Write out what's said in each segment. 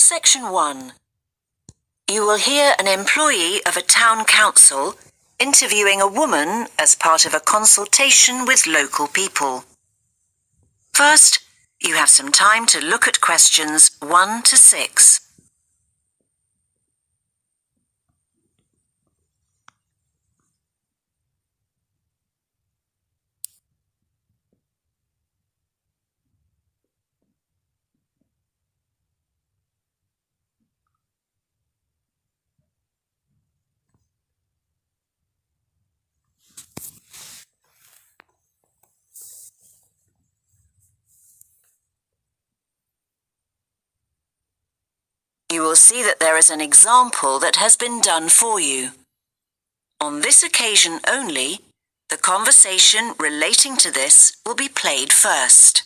Section 1. You will hear an employee of a town council interviewing a woman as part of a consultation with local people. First, you have some time to look at questions 1 to 6. You will see that there is an example that has been done for you. On this occasion only, the conversation relating to this will be played first.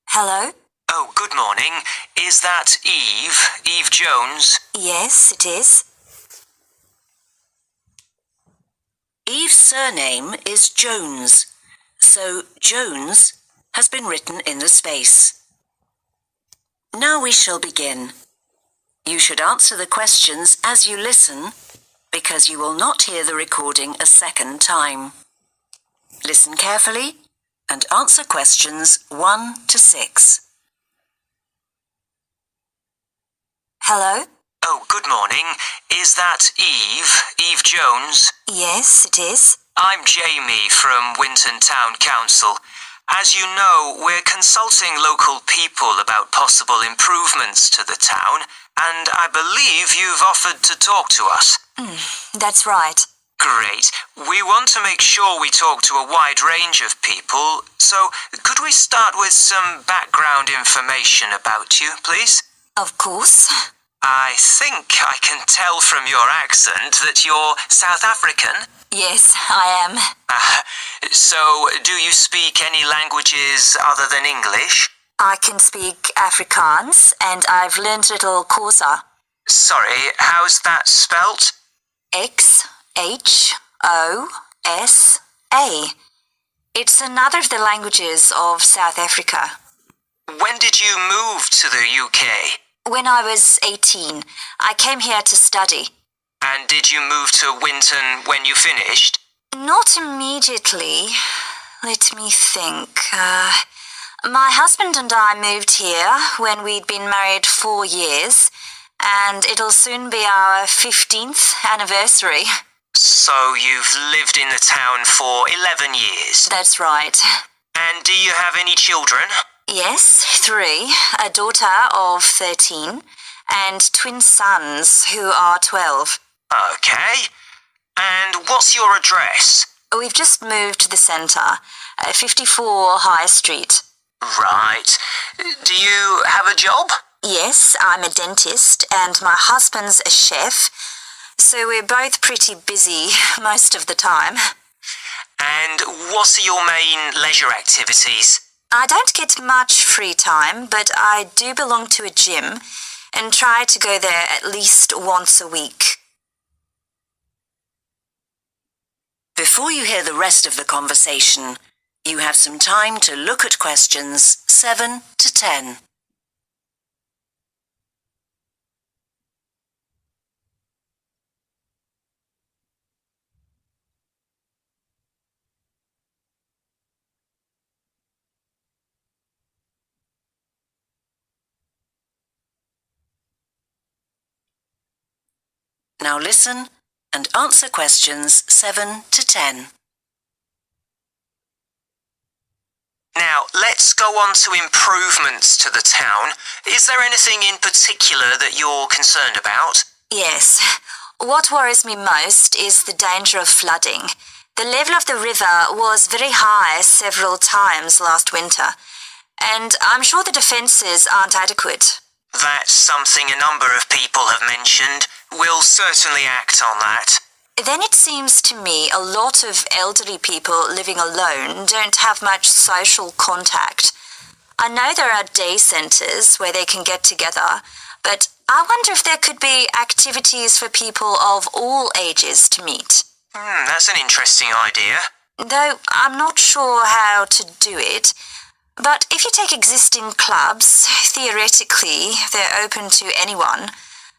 Hello? Oh, good morning. Is that Eve? Eve Jones? Yes, it is. Eve's surname is Jones, so Jones has been written in the space. Now we shall begin. You should answer the questions as you listen, because you will not hear the recording a second time. Listen carefully and answer questions 1 to 6. Hello? Oh, good morning. Is that Eve? Eve Jones? Yes, it is. I'm Jamie from Winton Town Council. As you know, we're consulting local people about possible improvements to the town, and I believe you've offered to talk to us. That's right. Great. We want to make sure we talk to a wide range of people, so could we start with some background information about you, please? Of course. I think I can tell from your accent that you're South African. Yes, I am. So, do you speak any languages other than English? I can speak Afrikaans and I've learned little Xhosa. Sorry, how's that spelt? Xhosa. It's another of the languages of South Africa. When did you move to the UK? When I was 18, I came here to study. And did you move to Winton when you finished? Not immediately. Let me think. My husband and I moved here when we'd been married 4 years, and it'll soon be our 15th anniversary. So you've lived in the town for 11 years? That's right. And do you have any children? Yes, 3. A daughter of 13 and twin sons who are 12. Okay. And what's your address? We've just moved to the centre, 54 High Street. Right. Do you have a job? Yes, I'm a dentist and my husband's a chef, so we're both pretty busy most of the time. And what are your main leisure activities? I don't get much free time, but I do belong to a gym and try to go there at least once a week. Before you hear the rest of the conversation, you have some time to look at questions 7 to 10. Now listen and answer questions 7 to 10. Now, let's go on to improvements to the town. Is there anything in particular that you're concerned about? Yes. What worries me most is the danger of flooding. The level of the river was very high several times last winter, and I'm sure the defences aren't adequate. That's something a number of people have mentioned. We'll certainly act on that. Then it seems to me a lot of elderly people living alone don't have much social contact. I know there are day centres where they can get together, but I wonder if there could be activities for people of all ages to meet. That's an interesting idea. Though I'm not sure how to do it. But if you take existing clubs, theoretically, they're open to anyone.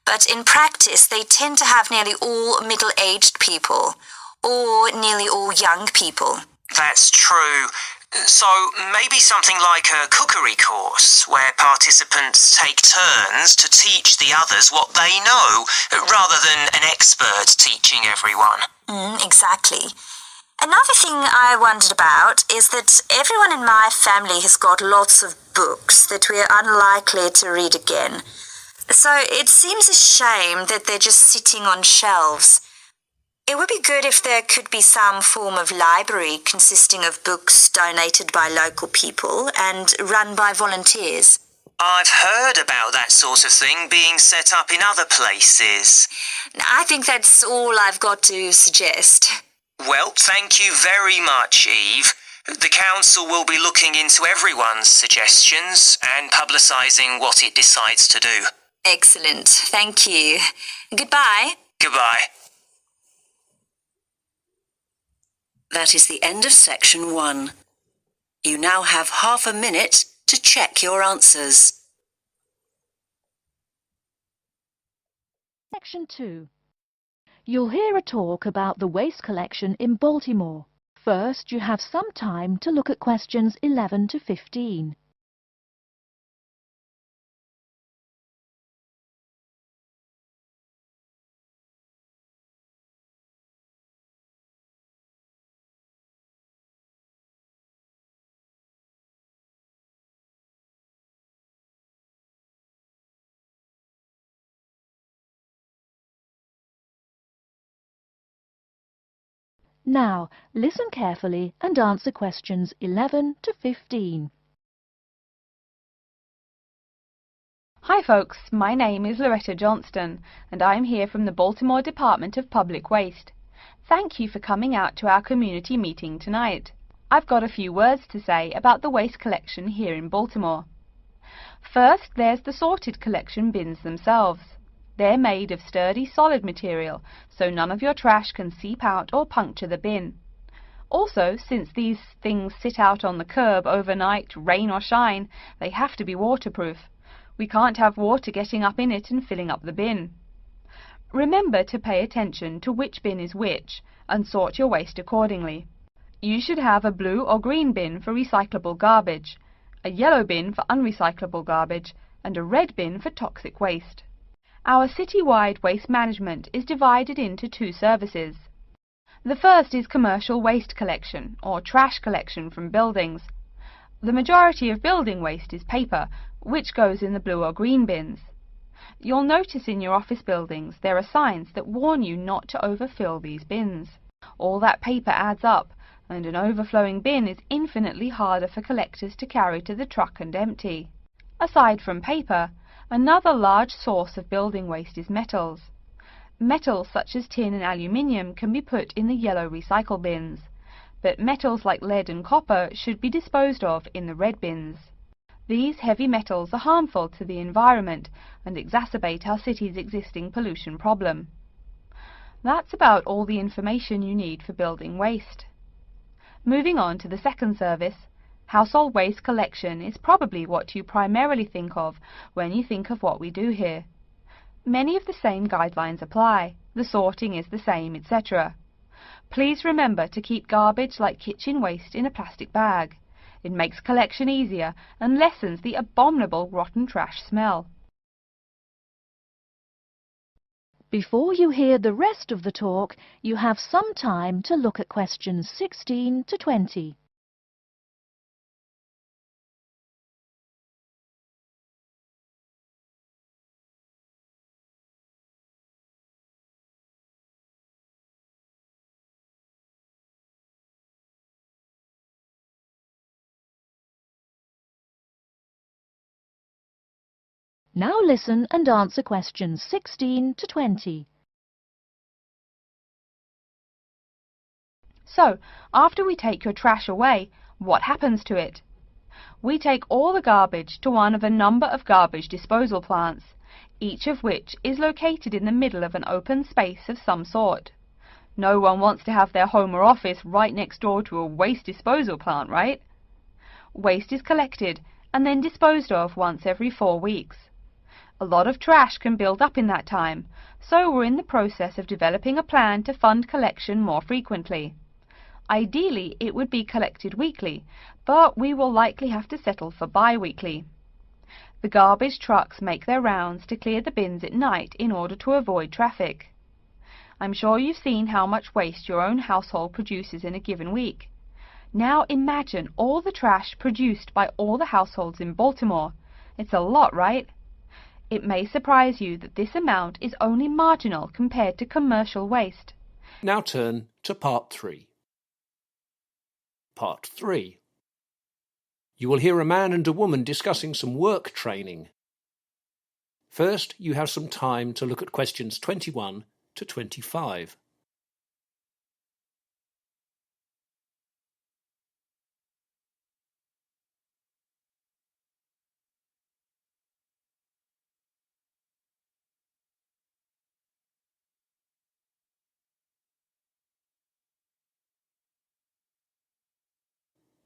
But in practice, they tend to have nearly all middle-aged people, or nearly all young people. That's true. So maybe something like a cookery course, where participants take turns to teach the others what they know, rather than an expert teaching everyone. Exactly. Another thing I wondered about is that everyone in my family has got lots of books that we're unlikely to read again. So it seems a shame that they're just sitting on shelves. It would be good if there could be some form of library consisting of books donated by local people and run by volunteers. I've heard about that sort of thing being set up in other places. I think that's all I've got to suggest. Well, thank you very much, Eve. The council will be looking into everyone's suggestions and publicising what it decides to do. Excellent. Thank you. Goodbye. Goodbye. That is the end of section 1. You now have half a minute to check your answers. Section 2. You'll hear a talk about the waste collection in Baltimore. First, you have some time to look at questions 11 to 15. Now, listen carefully and answer questions 11 to 15. Hi folks, my name is Loretta Johnston and I'm here from the Baltimore Department of Public Waste. Thank you for coming out to our community meeting tonight. I've got a few words to say about the waste collection here in Baltimore. First, there's the sorted collection bins themselves. They're made of sturdy solid material, so none of your trash can seep out or puncture the bin. Also, since these things sit out on the curb overnight, rain or shine, they have to be waterproof. We can't have water getting up in it and filling up the bin. Remember to pay attention to which bin is which and sort your waste accordingly. You should have a blue or green bin for recyclable garbage, a yellow bin for unrecyclable garbage, and a red bin for toxic waste. Our city-wide waste management is divided into 2 services. The first is commercial waste collection, or trash collection from buildings. The majority of building waste is paper, which goes in the blue or green bins. You'll notice in your office buildings there are signs that warn you not to overfill these bins. All that paper adds up, and an overflowing bin is infinitely harder for collectors to carry to the truck and empty. Aside from paper, another large source of building waste is metals. Metals such as tin and aluminium can be put in the yellow recycle bins, but metals like lead and copper should be disposed of in the red bins. These heavy metals are harmful to the environment and exacerbate our city's existing pollution problem. That's about all the information you need for building waste. Moving on to the second service, household waste collection is probably what you primarily think of when you think of what we do here. Many of the same guidelines apply, the sorting is the same, etc. Please remember to keep garbage like kitchen waste in a plastic bag. It makes collection easier and lessens the abominable rotten trash smell. Before you hear the rest of the talk, you have some time to look at questions 16 to 20. Now listen and answer questions 16 to 20. So, after we take your trash away, what happens to it? We take all the garbage to one of a number of garbage disposal plants, each of which is located in the middle of an open space of some sort. No one wants to have their home or office right next door to a waste disposal plant, right? waste is collected and then disposed of once every 4 weeks. A lot of trash can build up in that time, so we're in the process of developing a plan to fund collection more frequently. Ideally, it would be collected weekly, but we will likely have to settle for bi-weekly. The garbage trucks make their rounds to clear the bins at night in order to avoid traffic. I'm sure you've seen how much waste your own household produces in a given week. Now imagine all the trash produced by all the households in Baltimore. It's a lot, right? It may surprise you that this amount is only marginal compared to commercial waste. Now turn to Part 3. Part 3. You will hear a man and a woman discussing some work training. First, you have some time to look at questions 21 to 25.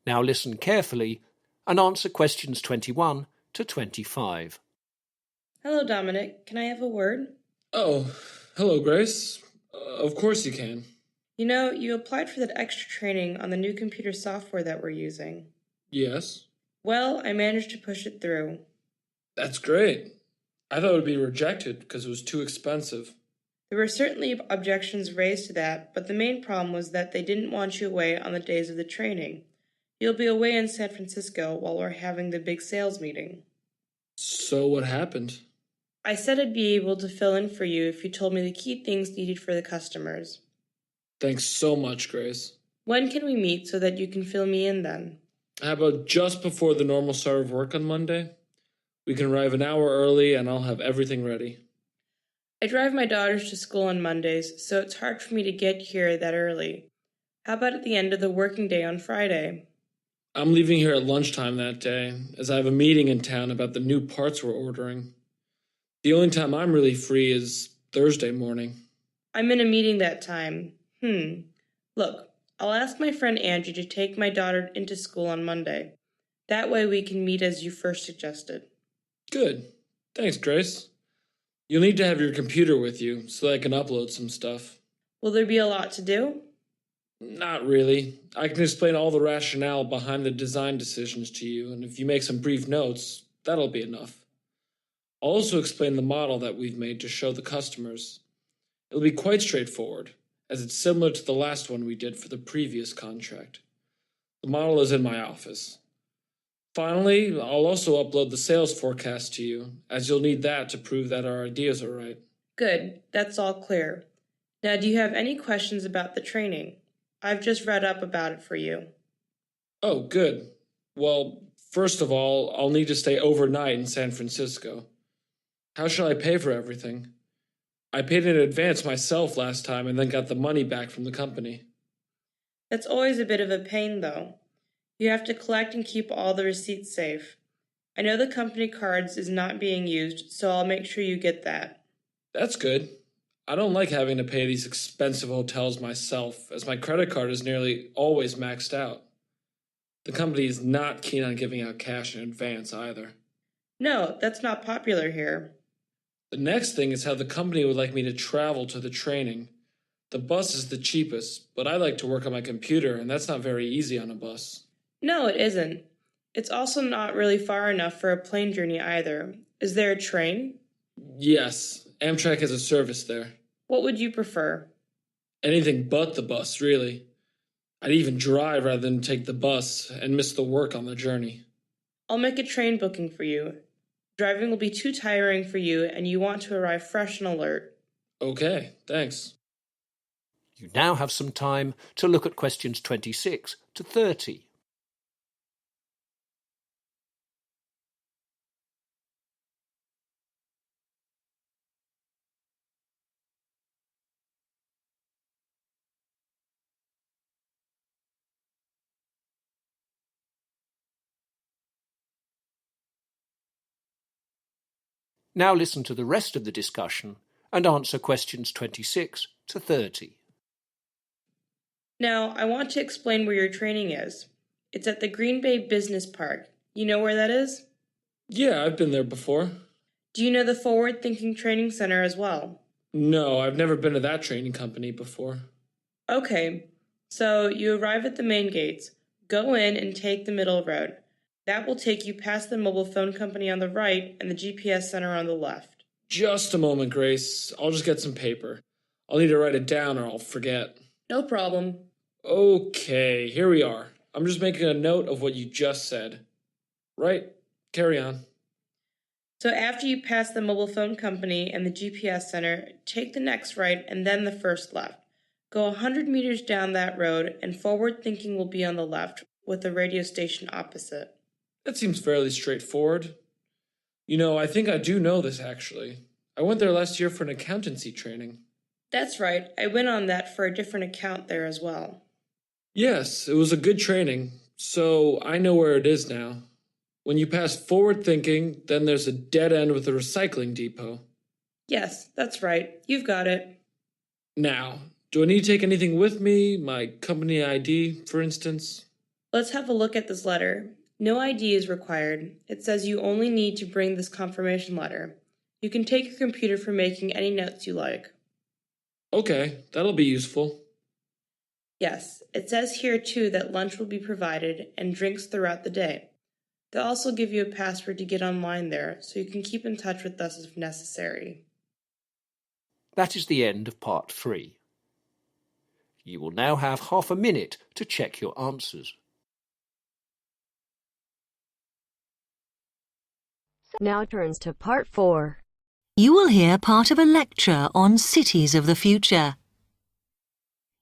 Now listen carefully and answer questions 21 to 25. Hello, Dominic. Can I have a word? Oh, hello, Grace. Of course you can. You know, you applied for that extra training on the new computer software that we're using. Yes? Well, I managed to push it through. That's great. I thought it would be rejected because it was too expensive. There were certainly objections raised to that, but the main problem was that they didn't want you away on the days of the training. You'll be away in San Francisco while we're having the big sales meeting. So what happened? I said I'd be able to fill in for you if you told me the key things needed for the customers. Thanks so much, Grace. When can we meet so that you can fill me in then? How about just before the normal start of work on Monday? We can arrive an hour early and I'll have everything ready. I drive my daughters to school on Mondays, so it's hard for me to get here that early. How about at the end of the working day on Friday? I'm leaving here at lunchtime that day, as I have a meeting in town about the new parts we're ordering. The only time I'm really free is Thursday morning. I'm in a meeting that time. Look, I'll ask my friend Angie to take my daughter into school on Monday. That way we can meet as you first suggested. Good. Thanks, Grace. You'll need to have your computer with you so that I can upload some stuff. Will there be a lot to do? Not really. I can explain all the rationale behind the design decisions to you, and if you make some brief notes, that'll be enough. I'll also explain the model that we've made to show the customers. It'll be quite straightforward, as it's similar to the last one we did for the previous contract. The model is in my office. Finally, I'll also upload the sales forecast to you, as you'll need that to prove that our ideas are right. Good, that's all clear. Now, do you have any questions about the training? I've just read up about it for you. Oh, good. Well, first of all, I'll need to stay overnight in San Francisco. How shall I pay for everything? I paid in advance myself last time and then got the money back from the company. That's always a bit of a pain, though. You have to collect and keep all the receipts safe. I know the company cards is not being used, so I'll make sure you get that. That's good. I don't like having to pay these expensive hotels myself, as my credit card is nearly always maxed out. The company is not keen on giving out cash in advance either. No, that's not popular here. The next thing is how the company would like me to travel to the training. The bus is the cheapest, but I like to work on my computer, and that's not very easy on a bus. No, it isn't. It's also not really far enough for a plane journey either. Is there a train? Yes, Amtrak has a service there. What would you prefer? Anything but the bus, really. I'd even drive rather than take the bus and miss the work on the journey. I'll make a train booking for you. Driving will be too tiring for you, and you want to arrive fresh and alert. Okay, thanks. You now have some time to look at questions 26 to 30. Now listen to the rest of the discussion and answer questions 26 to 30. Now, I want to explain where your training is. It's at the Green Bay Business Park. You know where that is? Yeah, I've been there before. Do you know the Forward Thinking Training Center as well? No, I've never been to that training company before. Okay, so you arrive at the main gates, go in and take the middle road. That will take you past the mobile phone company on the right and the GPS center on the left. Just a moment, Grace. I'll just get some paper. I'll need to write it down or I'll forget. No problem. Okay, here we are. I'm just making a note of what you just said. Right, carry on. So after you pass the mobile phone company and the GPS center, take the next right and then the first left. Go 100 meters down that road and Forward Thinking will be on the left with the radio station opposite. That seems fairly straightforward. You know, I think I do know this actually. I went there last year for an accountancy training. That's right, I went on that for a different account there as well. Yes, it was a good training, so I know where it is now. When you pass Forward Thinking, then there's a dead end with a recycling depot. Yes, that's right, you've got it. Now, do I need to take anything with me? My company ID, for instance? Let's have a look at this letter. No ID is required. It says you only need to bring this confirmation letter. You can take your computer for making any notes you like. Okay, that'll be useful. Yes, it says here too that lunch will be provided and drinks throughout the day. They'll also give you a password to get online there, so you can keep in touch with us if necessary. That is the end of part 3. You will now have half a minute to check your answers. Now turns to part 4. You will hear part of a lecture on cities of the future.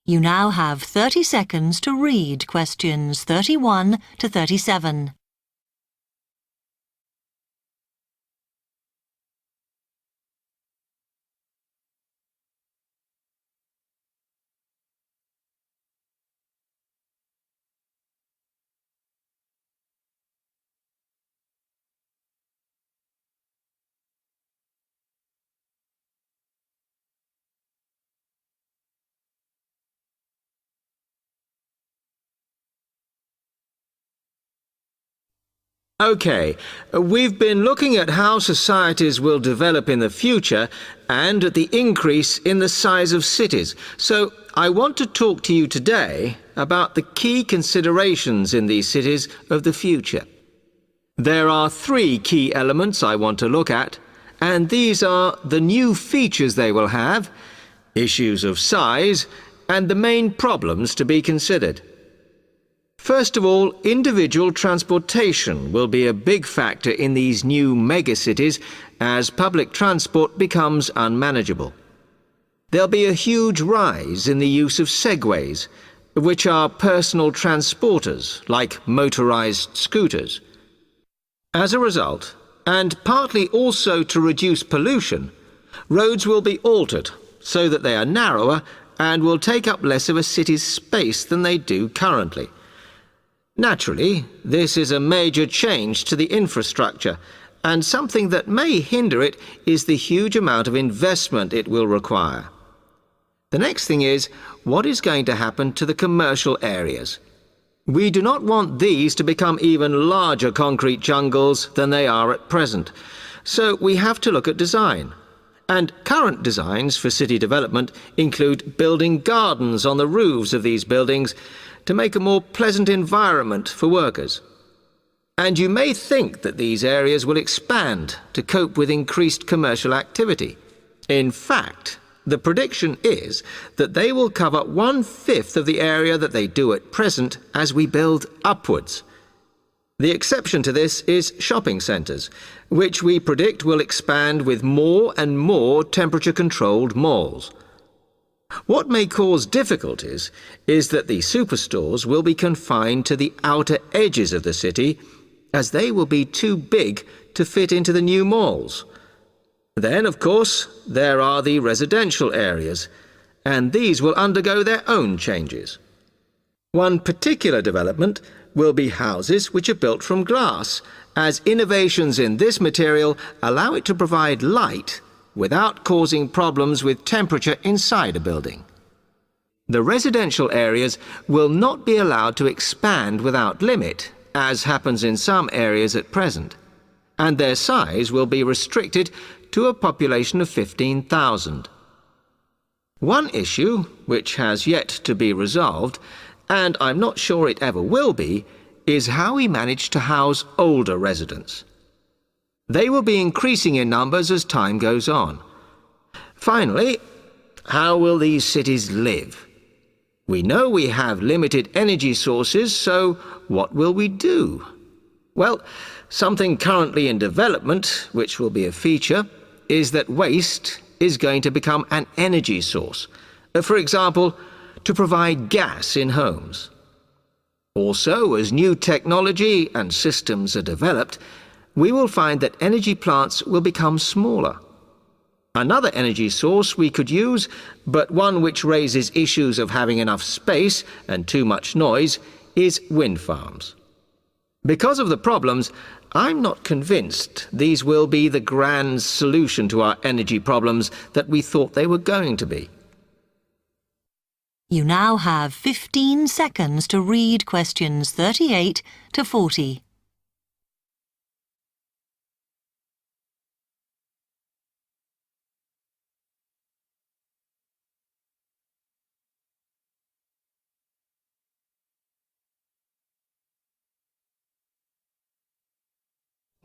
You now have 30 seconds to read questions 31 to 37. Okay, we've been looking at how societies will develop in the future and at the increase in the size of cities. So I want to talk to you today about the key considerations in these cities of the future. There are 3 key elements I want to look at, and these are the new features they will have, issues of size, and the main problems to be considered. First of all, individual transportation will be a big factor in these new megacities as public transport becomes unmanageable. There'll be a huge rise in the use of segways, which are personal transporters like motorized scooters. As a result, and partly also to reduce pollution, roads will be altered so that they are narrower and will take up less of a city's space than they do currently. Naturally, this is a major change to the infrastructure, and something that may hinder it is the huge amount of investment it will require. The next thing is, what is going to happen to the commercial areas? We do not want these to become even larger concrete jungles than they are at present, so we have to look at design. And current designs for city development include building gardens on the roofs of these buildings to make a more pleasant environment for workers. And you may think that these areas will expand to cope with increased commercial activity. In fact, the prediction is that they will cover 1/5 of the area that they do at present as we build upwards. The exception to this is shopping centres, which we predict will expand with more and more temperature-controlled malls. What may cause difficulties is that the superstores will be confined to the outer edges of the city, as they will be too big to fit into the new malls. Then, of course, there are the residential areas, and these will undergo their own changes. One particular development will be houses which are built from glass, as innovations in this material allow it to provide light without causing problems with temperature inside a building. The residential areas will not be allowed to expand without limit, as happens in some areas at present, and their size will be restricted to a population of 15,000. One issue, which has yet to be resolved, and I'm not sure it ever will be, is how we manage to house older residents. They will be increasing in numbers as time goes on. Finally, how will these cities live? We know we have limited energy sources, so what will we do? Well, something currently in development, which will be a feature, is that waste is going to become an energy source. For example, to provide gas in homes. Also, as new technology and systems are developed, we will find that energy plants will become smaller. Another energy source we could use, but one which raises issues of having enough space and too much noise, is wind farms. Because of the problems, I'm not convinced these will be the grand solution to our energy problems that we thought they were going to be. You now have 15 seconds to read questions 38 to 40.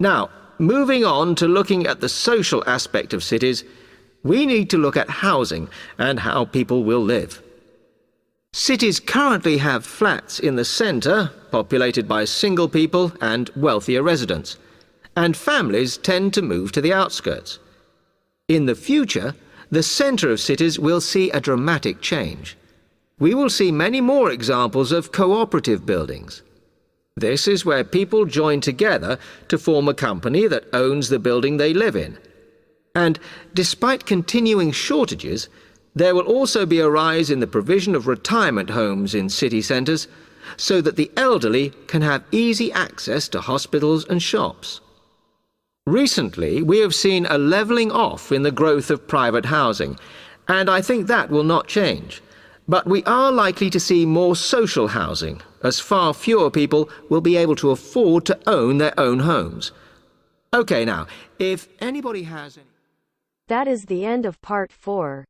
Now, moving on to looking at the social aspect of cities, we need to look at housing and how people will live. Cities currently have flats in the centre, populated by single people and wealthier residents, and families tend to move to the outskirts. In the future, the centre of cities will see a dramatic change. We will see many more examples of cooperative buildings. This is where people join together to form a company that owns the building they live in. And despite continuing shortages, there will also be a rise in the provision of retirement homes in city centres so that the elderly can have easy access to hospitals and shops. Recently, we have seen a levelling off in the growth of private housing, and I think that will not change. But we are likely to see more social housing, as far fewer people will be able to afford to own their own homes. Okay, now, if anybody has any... That is the end of part 4.